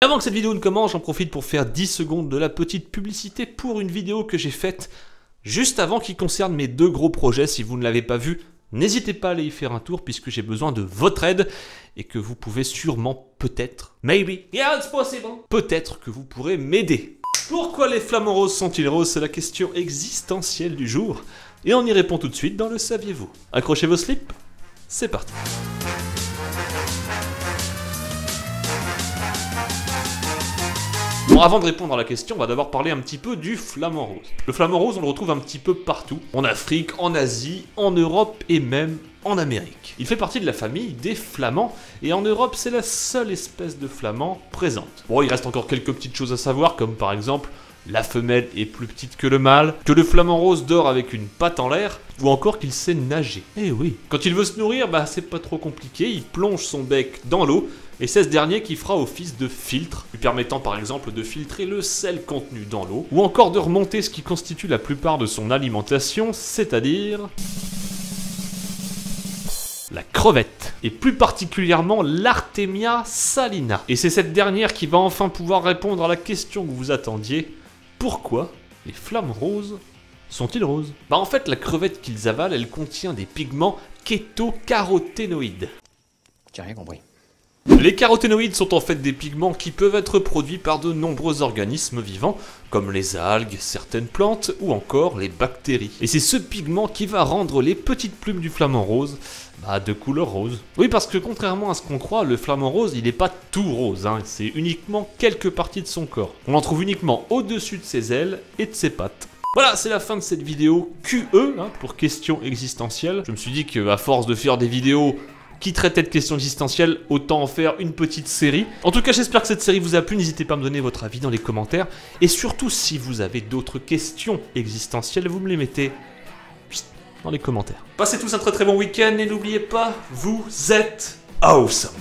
Avant que cette vidéo ne commence, j'en profite pour faire 10 secondes de la petite publicité pour une vidéo que j'ai faite juste avant qui concerne mes 2 gros projets. Si vous ne l'avez pas vu, n'hésitez pas à aller y faire un tour puisque j'ai besoin de votre aide et que vous pouvez sûrement, peut-être, maybe, yeah it's possible, peut-être que vous pourrez m'aider. Pourquoi les flamants roses sont-ils roses? C'est la question existentielle du jour et on y répond tout de suite dans le saviez-vous. Accrochez vos slips, c'est parti. Bon, avant de répondre à la question, on va d'abord parler un petit peu du flamant rose. Le flamant rose, on le retrouve un petit peu partout. En Afrique, en Asie, en Europe et même en Amérique. Il fait partie de la famille des flamands, et en Europe, c'est la seule espèce de flamand présente. Bon, il reste encore quelques petites choses à savoir, comme par exemple, la femelle est plus petite que le mâle, que le flamant rose dort avec une patte en l'air, ou encore qu'il sait nager. Eh oui. Quand il veut se nourrir, bah c'est pas trop compliqué, il plonge son bec dans l'eau, et c'est ce dernier qui fera office de filtre, lui permettant par exemple de filtrer le sel contenu dans l'eau, ou encore de remonter ce qui constitue la plupart de son alimentation, c'est-à-dire la crevette, et plus particulièrement l'Artemia salina. Et c'est cette dernière qui va enfin pouvoir répondre à la question que vous attendiez, pourquoi les flamants roses sont-ils roses? Bah en fait, la crevette qu'ils avalent, elle contient des pigments kétocaroténoïdes. J'ai rien compris. Les caroténoïdes sont en fait des pigments qui peuvent être produits par de nombreux organismes vivants, comme les algues, certaines plantes ou encore les bactéries. Et c'est ce pigment qui va rendre les petites plumes du flamant rose de couleur rose. Oui, parce que contrairement à ce qu'on croit, le flamant rose, il n'est pas tout rose, hein, c'est uniquement quelques parties de son corps. On en trouve uniquement au-dessus de ses ailes et de ses pattes. Voilà, c'est la fin de cette vidéo QE, hein, pour questions existentielles. Je me suis dit qu'à force de faire des vidéos qui traitaient de questions existentielles, autant en faire une petite série. En tout cas, j'espère que cette série vous a plu, n'hésitez pas à me donner votre avis dans les commentaires. Et surtout, si vous avez d'autres questions existentielles, vous me les mettez dans les commentaires. Passez tous un très bon week-end et n'oubliez pas, vous êtes awesome.